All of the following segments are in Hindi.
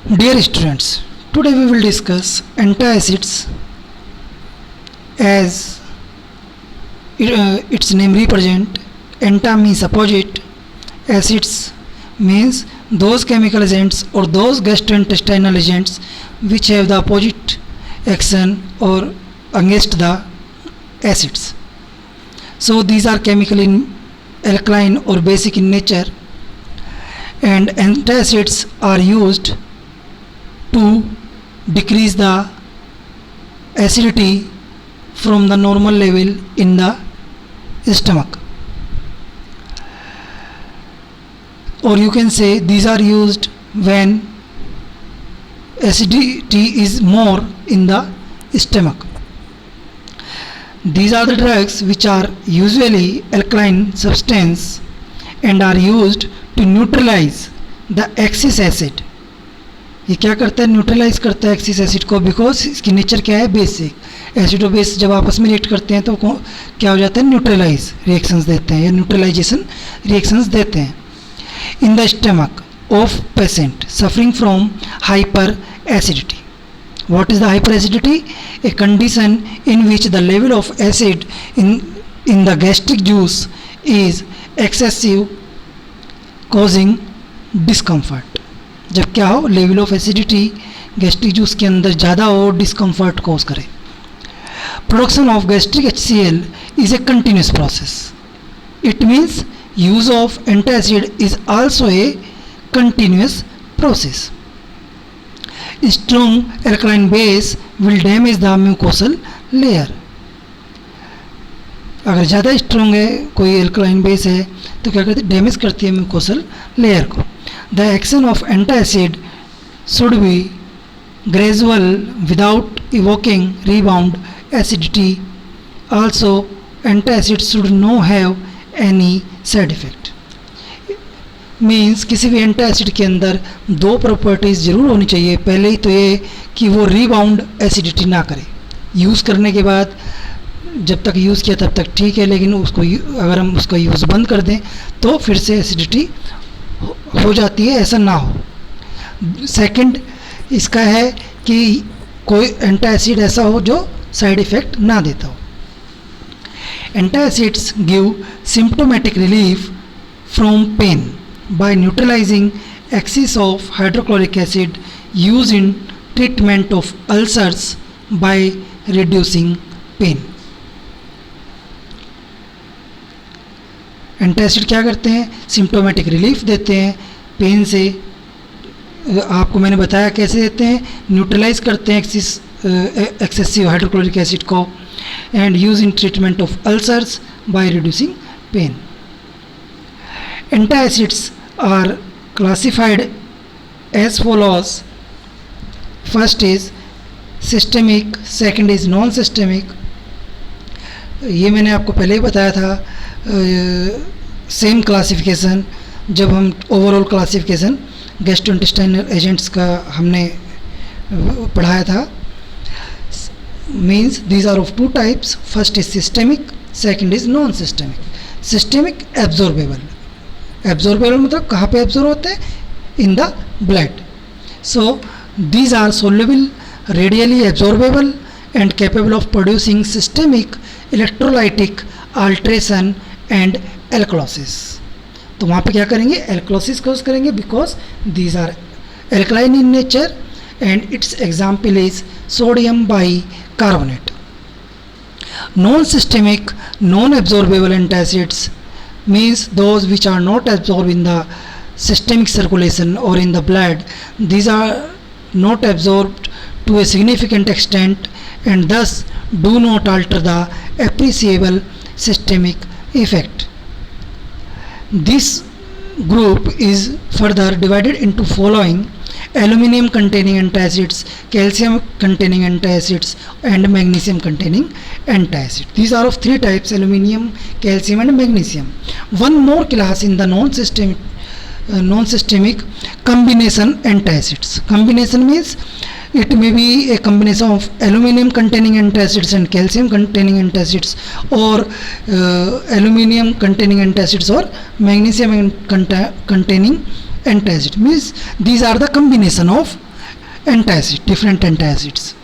Dear students, today we will discuss antacids as its name represent. Anta means opposite, acids means those chemical agents or those gastrointestinal agents which have the opposite action or against the acids. So these are chemically alkaline or basic in nature, and antacids are used to decrease the acidity from the normal level in the stomach, or you can say these are used when acidity is more in the stomach. These are the drugs which are usually alkaline substance and are used to neutralize the excess acid. ये क्या करता है, न्यूट्रलाइज करता है एक्सिस एसिड को, बिकॉज इसकी नेचर क्या है, बेसिक। एसिड और बेस जब आपस में रिएक्ट करते हैं तो क्या हो जाता है, न्यूट्रलाइज रिएक्शंस देते हैं या न्यूट्रलाइजेशन रिएक्शंस देते हैं। In the stomach of patient suffering from hyper acidity. What is the hyperacidity? A condition in which the level of acid in the gastric juice is excessive, causing discomfort. जब क्या हो, level of acidity gastric juice के अंदर ज़्यादा हो, डिस्कम्फर्ट कॉज करे। Production of gastric HCl is a continuous process. It means use of antacid is also a continuous process. Strong alkaline base will damage the mucosal layer. अगर ज़्यादा स्ट्रॉन्ग है कोई एल्कलाइन बेस है तो क्या करती है, डैमेज करती है म्यूकोसल लेयर को। The action of antacid should be gradual without evoking rebound acidity. Also antacid should know have any side effect. Means किसी भी एंटासिड के अंदर दो प्रॉपर्टीज़ ज़रूर होनी चाहिए। पहले ही तो ये कि वो रीबाउंड एसिडिटी ना करे। यूज़ करने के बाद जब तक यूज़ किया तब तक ठीक है, लेकिन उसको अगर हम उसका यूज़ बंद कर दें तो फिर से एसिडिटी हो जाती है, ऐसा ना हो। सेकंड इसका है कि कोई एंटासिड ऐसा हो जो साइड इफ़ेक्ट ना देता हो। Antacids give symptomatic relief from pain by neutralizing excess of hydrochloric acid used in treatment of ulcers by reducing pain. Antacid क्या करते हैं, सिम्प्टोमेटिक रिलीफ देते हैं पेन से। आपको मैंने बताया कैसे देते हैं, न्यूट्रलाइज करते हैं एक्सेसिव हाइड्रोक्लोरिक एसिड को, and use in treatment of ulcers by reducing pain. Antacids are classified as follows. First is systemic, second is non-systemic. ये मैंने आपको पहले ही बताया था, सेम क्लासिफिकेशन जब हम ओवरऑल क्लासिफिकेशन गैस्ट्रोइंटेस्टाइनल एजेंट्स का हमने पढ़ाया था। Means these are of two types, first is systemic, second is non systemic. Systemic absorbable, absorbable मतलब कहाँ पे एब्जॉर्ब होते हैं, in the blood. So these are soluble, radially absorbable and capable of producing systemic electrolytic alteration and alkalosis. तो वहाँ पे क्या करेंगे, एल्कलोसिस कॉज करेंगे, because these are alkaline in nature and its example is sodium bicarbonate. Non systemic non absorbable antacids means those which are not absorbed in the systemic circulation or in the blood. These are not absorbed to a significant extent and thus do not alter the appreciable systemic effect. This group is further divided into following: aluminum containing antacids, calcium containing antacids and magnesium containing antacid. These are of three types: aluminum, calcium and magnesium. One more class in the non-systemic combination antacids. Combination means it may be a combination of aluminum containing antacids and calcium containing antacids, or aluminum containing antacids or magnesium containing antacid. Means these are the combination of antacid, different antacids.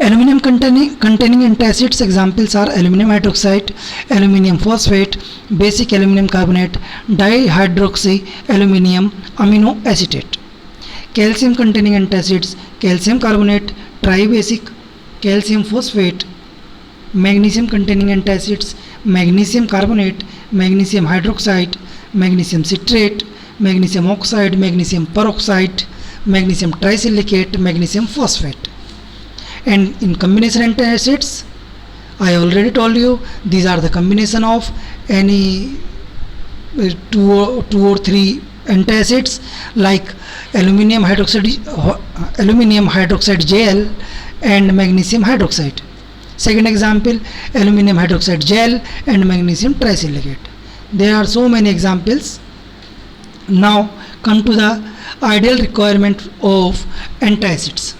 Aluminum containing antacids examples are aluminum hydroxide, aluminum phosphate, basic aluminum carbonate, dihydroxy aluminum amino acetate. Calcium containing antacids, calcium carbonate, tribasic, calcium phosphate. Magnesium containing antacids, magnesium carbonate, magnesium hydroxide, magnesium citrate, magnesium oxide, magnesium peroxide, magnesium trisilicate, magnesium phosphate. And in combination antacids, I already told you these are the combination of any two or three antacids like aluminum hydroxide gel and magnesium hydroxide. Second example, aluminum hydroxide gel and magnesium trisilicate. There are so many examples. Now come to the ideal requirement of antacids.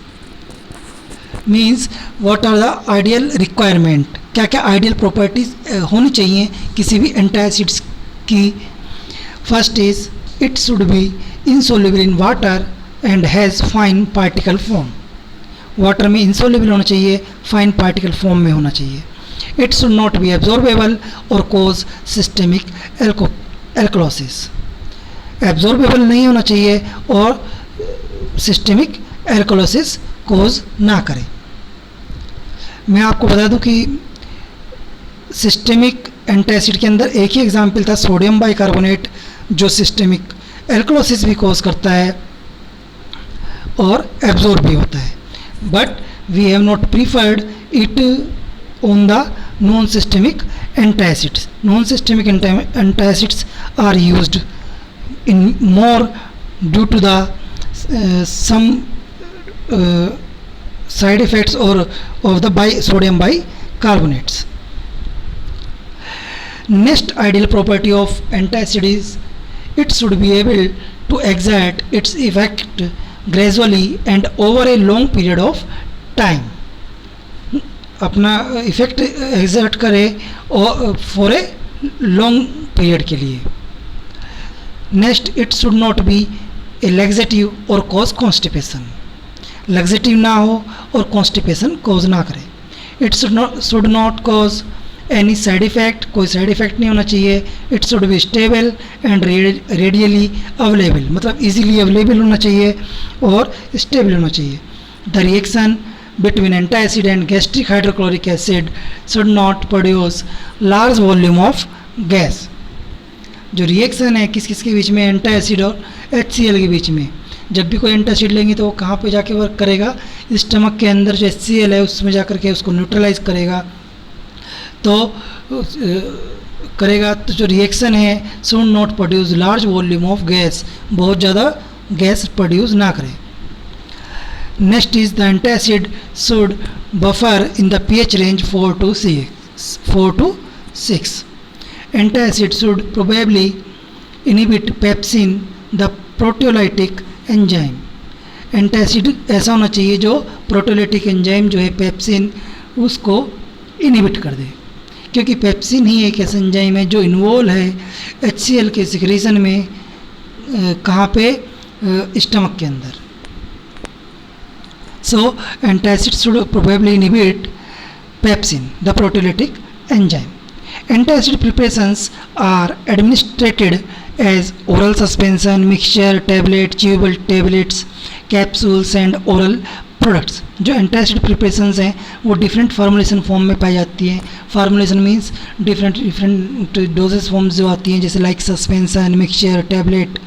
Means what are the ideal requirement, क्या क्या आइडियल प्रॉपर्टीज़ होनी चाहिए किसी भी एंटासिड्स की. First is it should be insoluble in water and has fine particle form. Water में इनसोल्युबल होना चाहिए, फाइन पार्टिकल फॉर्म में होना चाहिए. It should not be absorbable और कोज सिस्टेमिक एल्कोलोसिस. एब्जॉर्बेबल नहीं होना चाहिए और सिस्टेमिक एल्कोलोसिस कोज ना करें. मैं आपको बता दूं कि सिस्टेमिक एंटासिड के अंदर एक ही एग्जाम्पल था सोडियम बाइकार्बोनेट जो सिस्टेमिक एल्कोलोसिस भी कोज करता है और एब्जॉर्ब भी होता है. But we have not preferred it on the non systemic antacids. Non systemic antacids are used in more due to the some side effects or of the sodium bicarbonates. Next ideal property of antacid is it should be able to exert its effect gradually and over a long period of time. अपना इफेक्ट एग्जर्ट करे और फॉर ए लॉन्ग पीरियड के लिए. Next, it should not be A laxative और कॉज कॉन्स्टिपेशन. लैक्सेटिव ना हो और कॉन्स्टिपेशन कॉज ना करे. It should not cause any side effect, कोई साइड इफेक्ट नहीं होना चाहिए. It should be stable and radially available, मतलब इजीली अवेलेबल होना चाहिए और स्टेबल होना चाहिए. The reaction between antacid and gastric hydrochloric acid should not produce large volume of gas. जो रिएक्शन है किस किस के बीच में, एंटासिड और HCl के बीच में. जब भी कोई एंटासिड लेंगे तो वो कहाँ पे जाके वर्क करेगा, स्टमक के अंदर जो HCl है उसमें जा करके उसको न्यूट्रलाइज करेगा. तो जो रिएक्शन है should not produce large volume of gas, बहुत ज़्यादा गैस प्रोड्यूस ना करे. Next is the antacid should buffer in the pH range 4 to 6. Antacid should probably inhibit pepsin, the proteolytic enzyme. Antacid ऐसा होना चाहिए जो प्रोटेोलाइटिक एंजाइम जो है पेप्सिन उसको इनहिबिट कर दे, क्योंकि पेप्सिन ही एक ऐसा एंजाइम है जो इन्वॉल्व है HCl के सिक्रीशन में. कहाँ पे, स्टमक के अंदर. So antacid should probably inhibit pepsin, the proteolytic enzyme. Antacid preparations are administered as oral suspension, mixture, tablet, chewable tablets, capsules and oral products. जो एंटासिड प्रिपरेशंस हैं वो डिफरेंट फार्मूलेशन फॉर्म में पाई जाती हैं. Formulation means different doses forms जो आती हैं, जैसे like suspension, mixture, tablet,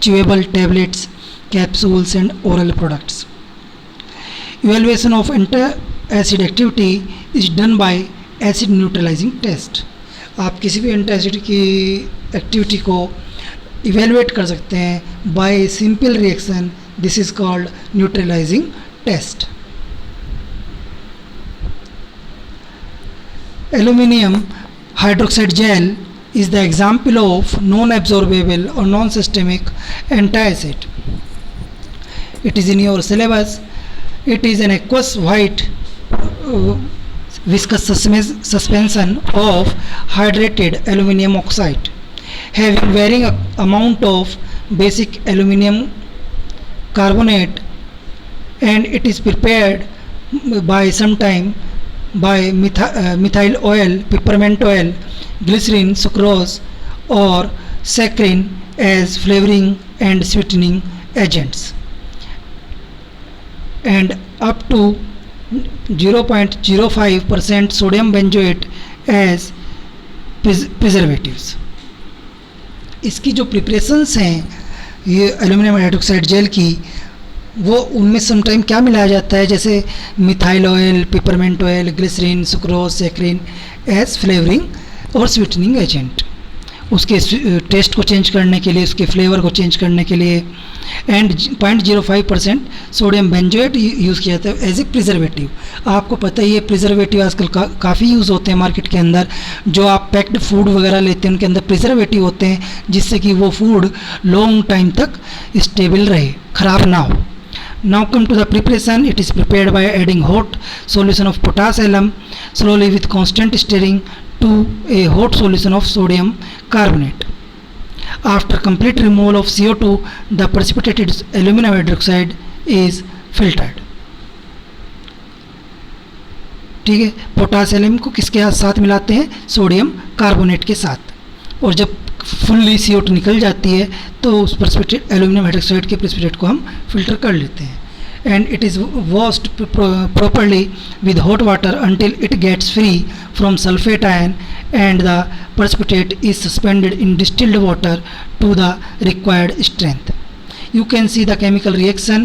chewable tablets, capsules and oral products. Evaluation of antacid activity is done by acid neutralizing test. आप किसी भी एंटासिड की एक्टिविटी को इवेलुएट कर सकते हैं by simple reaction. This is called neutralizing test. Aluminium hydroxide gel is the example of non-absorbable or non-systemic antacid. It is in your syllabus. It is an aqueous white viscous suspension of hydrated aluminum oxide having varying amount of basic aluminum carbonate and it is prepared by sometime by methyl oil, peppermint oil, glycerin, sucrose or saccharin as flavoring and sweetening agents, and up to 0.05% sodium benzoate as preservatives. इसकी जो प्रिपरेशंस हैं ये एल्यूमिनियम हाइड्रोक्साइड जेल की, वो उनमें समटाइम क्या मिलाया जाता है, जैसे methyl oil, peppermint oil, glycerine, sucrose, saccharin as flavouring और स्वीटनिंग एजेंट, उसके टेस्ट को चेंज करने के लिए, उसके फ्लेवर को चेंज करने के लिए, एंड 0.05% सोडियम बेंजोएट यूज़ किया जाता है एज ए प्रिजर्वेटिव. आपको पता ही है प्रिजर्वेटिव आजकल काफ़ी यूज़ होते हैं मार्केट के अंदर. जो आप पैक्ड फूड वगैरह लेते हैं उनके अंदर प्रिजर्वेटिव होते हैं जिससे कि वो फूड लॉन्ग टाइम तक स्टेबल रहे, ख़राब ना हो. Now come to the preparation. It is prepared by adding hot solution of potash alum slowly with constant stirring to a hot solution of sodium carbonate. After complete removal of CO2, the precipitated aluminum hydroxide is filtered. ठीक है, पोटास एलम को किसके साथ मिलाते हैं, सोडियम कार्बोनेट के साथ, और जब फुल्ली CO2 निकल जाती है तो उस प्रेसिपिटेट एल्यूमिनियम हाइड्रोक्साइड के प्रेसिपिटेट को हम फिल्टर कर लेते हैं. And it is washed properly with hot water until it gets free from sulphate ion and the precipitate is suspended in distilled water to the required strength. You can see the chemical reaction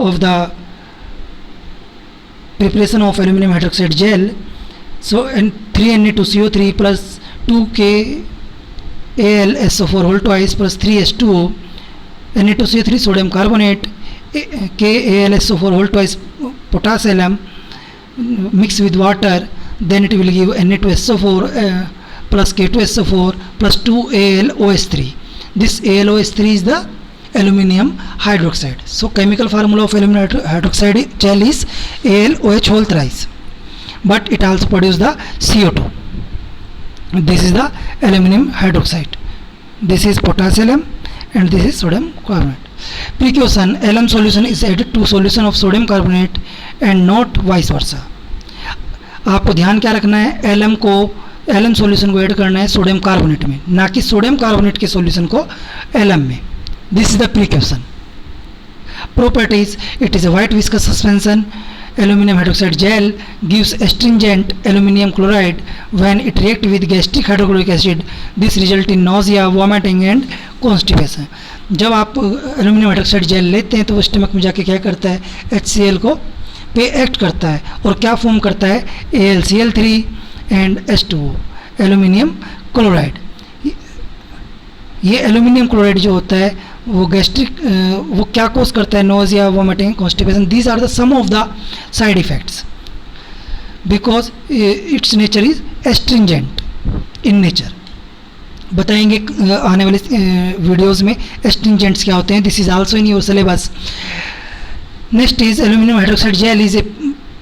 of the preparation of aluminum hydroxide gel. So, and 3Na2CO3 plus 2KAlSO4 whole twice plus 3H2O, Na2CO3 sodium carbonate, KAlSO4 whole twice potash alum mixed with water, then it will give Na2SO4 plus K2SO4 plus 2AlOH3. This AlOH3 is the aluminum hydroxide. So chemical formula of aluminum hydroxide gel is AlOH whole thrice, but it also produces the CO2. This is the aluminum hydroxide. This is potassium and this is sodium carbonate. Precaution: alum solution is added to solution of sodium carbonate and not vice versa. आपको ध्यान क्या रखना है, एलम सॉल्यूशन को ऐड करना है सोडियम कार्बोनेट में, ना कि सोडियम कार्बोनेट के सॉल्यूशन को एलम में. This is the precaution. Properties: it is a white viscous suspension. Aluminium hydroxide jail gives astringent aluminium chloride when it react with gastric hydrochloric acid. This result in nausea, vomiting and constipation. जब आप एल्यूमिनियम हाइड्रोक्साइड जेल लेते हैं तो वो स्टमक में जाके क्या करता है, HCl को पे एक्ट करता है और क्या फॉर्म करता है, AlCl3 and H2O, aluminium chloride. ये एल्यूमिनियम क्लोराइड जो होता है वो गैस्ट्रिक वो क्या कोज करता है, nausea, vomiting, constipation. These are the some of the side effects because its nature is astringent in nature. बताएंगे आने वाले वीडियोज़ में एस्ट्रिंजेंट्स क्या होते हैं. This is also in your syllabus. Next is aluminium hydroxide gel is a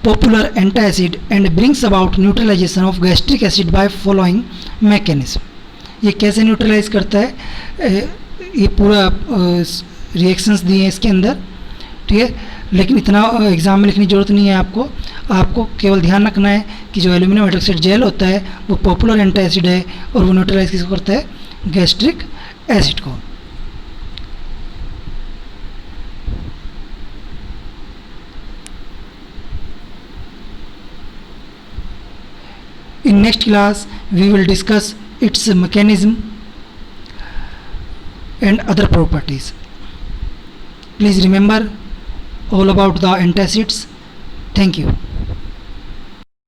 popular antacid and brings about neutralization of gastric acid by following mechanism. ये कैसे न्यूट्रलाइज करता है, ये पूरा रिएक्शंस दिए हैं इसके अंदर, ठीक है, लेकिन इतना एग्जाम में लिखने की जरूरत नहीं है. आपको केवल ध्यान रखना है कि जो एल्यूमिनियम हाइड्रोक्साइड जेल होता है वो पॉपुलर एंटासिड है और वो न्यूट्रलाइज किसको करता है, गैस्ट्रिक एसिड को. In next class we will discuss its mechanism and other properties. Please remember all about the antacids. Thank you.